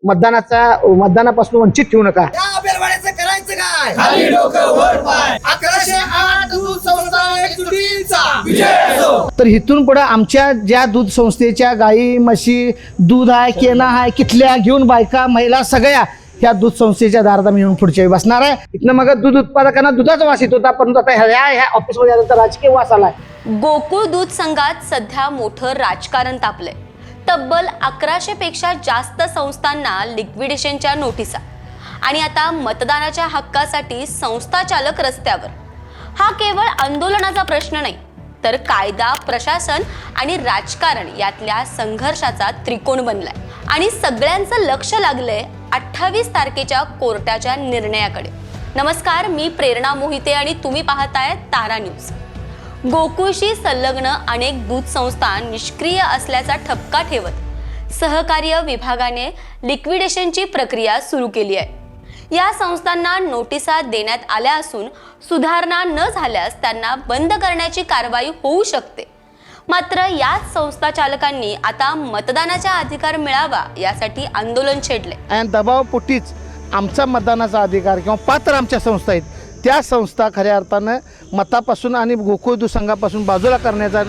मतदानापासून वंचित ठेवू नका। या बेलवाड्याचं करायचं काय? खाली डोकं वर पाय 1108 दूध संस्था एकजुटीचा विजय असो। तर इथून पुढे आमच्या ज्या दूध संस्थेच्या गाई म्हशी दूध आहे केना आहे किटल्या घेऊन बायका महिला सगळ्या ह्या दूध संस्थेच्या दारात आम्ही येऊन पुढच्या वेळी बसणार आहे। इथनं मग दूध उत्पादकांना दुधाचा वास येत होता, परंतु आता ह्या ऑफिसमध्ये आल्यानंतर राजकीय वास आलाय। गोकुळ दूध संघात सध्या मोठं राजकारण तापलंय। तब्बल 1100 पेक्षा जास्त संस्थांना लिक्विडेशनच्या नोटिसा आणि आता मतदानाच्या हक्कासाठी संस्था चालक रस्त्यावर। हा केवळ आंदोलनाचा प्रश्न नाही, तर कायदा, प्रशासन आणि राजकारण यातल्या संघर्षाचा त्रिकोण बनलाय आणि सगळ्यांचं लक्ष लागलंय 28 तारखेच्या कोर्टाच्या निर्णयाकडे। नमस्कार, मी प्रेरणा मोहिते आणि तुम्ही पाहताय तारा न्यूज। गोकुळशी संलग्न अनेक दूध संस्था निष्क्रिय असल्याचा ठपका ठेवत सहकार्य विभागाने लिक्विडेशनची प्रक्रिया सुरू केली आहे। या संस्थांना नोटिसा देण्यात आल्या असून सुधारणा न झाल्यास त्यांना बंद करण्याची कारवाई होऊ शकते। मात्र याच संस्था चालकांनी आता मतदानाचा अधिकार मिळावा यासाठी आंदोलन छेडले आणि दबावपोटीच आमचा मतदानाचा अधिकार किंवा पात्र आमच्या संस्था आहेत त्या संस्था खऱ्या अर्थानं मतापासून आणि गोकुळ दूध संघापासून बाजूला करण्याचा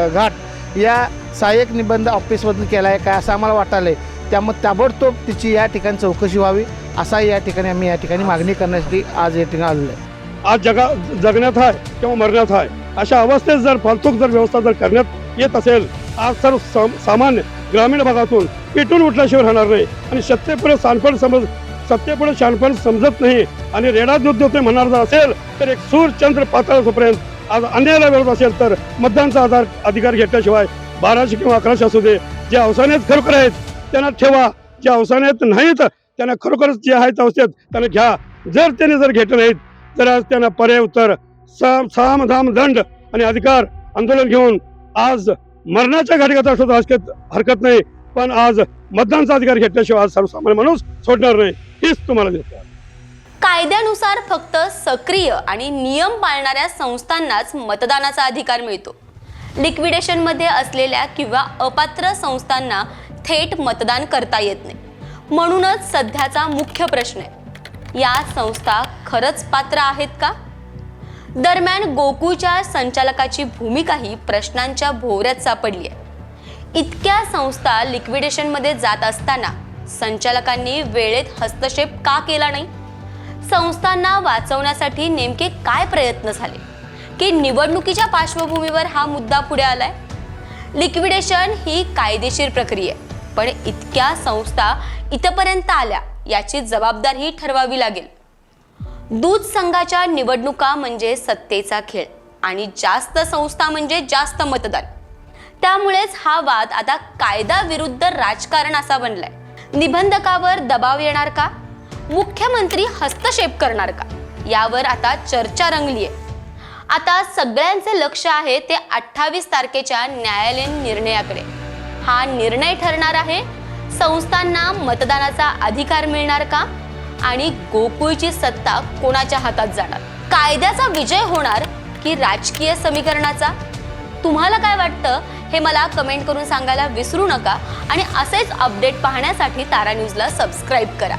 घाट या सहाय्यक निबंध ऑफिसमधून केला आहे काय असं आम्हाला वाटायलंय। त्यामुळे ताबडतोब तिची या ठिकाणी चौकशी व्हावी असा या ठिकाणी आम्ही या ठिकाणी मागणी करण्यासाठी आज या ठिकाणी आलेलो आहे। आज जगण्यात आहे किंवा मरण्यात आहे अशा अवस्थेत जर फालतूक व्यवस्था करण्यात येत असेल, आज सर्व सामान्य ग्रामीण भागातून पेटून उठल्याशिवाय राहणार नाही आणि सत्तेपुढे शहाणपण समजत नाही आणि रेडा दूध देतोय म्हणणार जर असेल तर एक सूर चंद्र पाताळापर्यंत आज अन्यायाला विरोध असेल तर मतदानाचा अधिकार घेतल्याशिवाय 1200 किंवा 1100 असू दे, जे अवसानेत खरोखर आहेत त्यांना ठेवा, जे अवसानेत नाहीत त्यांना खरोखरच जे आहेत अवस्थेत त्यांना घ्या। जर त्यांनी जर घेतलं नाहीत तर आज त्यांना पर्याय उत्तर साम धाम दंड आणि अधिकार आंदोलन घेऊन आज मरणाच्या घाटीघात सुद्धा हरकत नाही, पण आज मतदानाचा अधिकार घेतल्याशिवाय आज सर्वसामान्य माणूस सोडणार नाही हेच तुम्हाला देतो। कायद्यानुसार फक्त सक्रिय आणि नियम पाळणाऱ्या संस्थांनाच मतदानाचा अधिकार मिळतो। लिक्विडेशन मध्ये असलेल्या किंवा अपात्र संस्थांना थेट मतदान करता येत नाही। म्हणूनच सध्याचा मुख्य प्रश्न आहे, या संस्था खरंच पात्र आहेत का? दरम्यान गोकुळच्या संचालकाची भूमिकाही प्रश्नांच्या भोवऱ्यात सापडली आहे। इतक्या संस्था लिक्विडेशन मध्ये जात असताना संचालकांनी वेळेत हस्तक्षेप का केला नाही? संस्थांना वाचवण्यासाठी नेमके काय प्रयत्न झाले की निवडणुकीच्या पार्श्वभूमीवर हा मुद्दा पुढे आलाय? लिक्विडेशन ही कायदेशीर प्रक्रिया आहे, पण इतक्या संस्था इथपर्यंत आल्या याची जबाबदारी ठरवावी लागेल। दूध संघाच्या निवडणुका म्हणजे सत्तेचा खेळ आणि जास्त संस्था म्हणजे जास्त मतदान। त्यामुळेच हा वाद आता कायदा विरुद्ध राजकारण असा बनलाय। निबंधकावर दबाव येणार का? मुख्यमंत्री हस्तक्षेप करणार का? यावर आता चर्चा रंगली आहे। आता सगळ्यांचे लक्ष आहे ते 28 तारखेच्या न्यायालयीन निर्णयाकडे। हा निर्णय ठरणार आहे संस्थांना मतदानाचा अधिकार मिळणार का आणि गोकुळची सत्ता कोणाच्या हातात जाणार? कायद्याचा विजय होणार की राजकीय समीकरणाचा? तुम्हाला काय वाटतं हे मला कमेंट करून सांगायला विसरू नका आणि असेच अपडेट पाहण्यासाठी तारा न्यूजला सबस्क्राइब करा।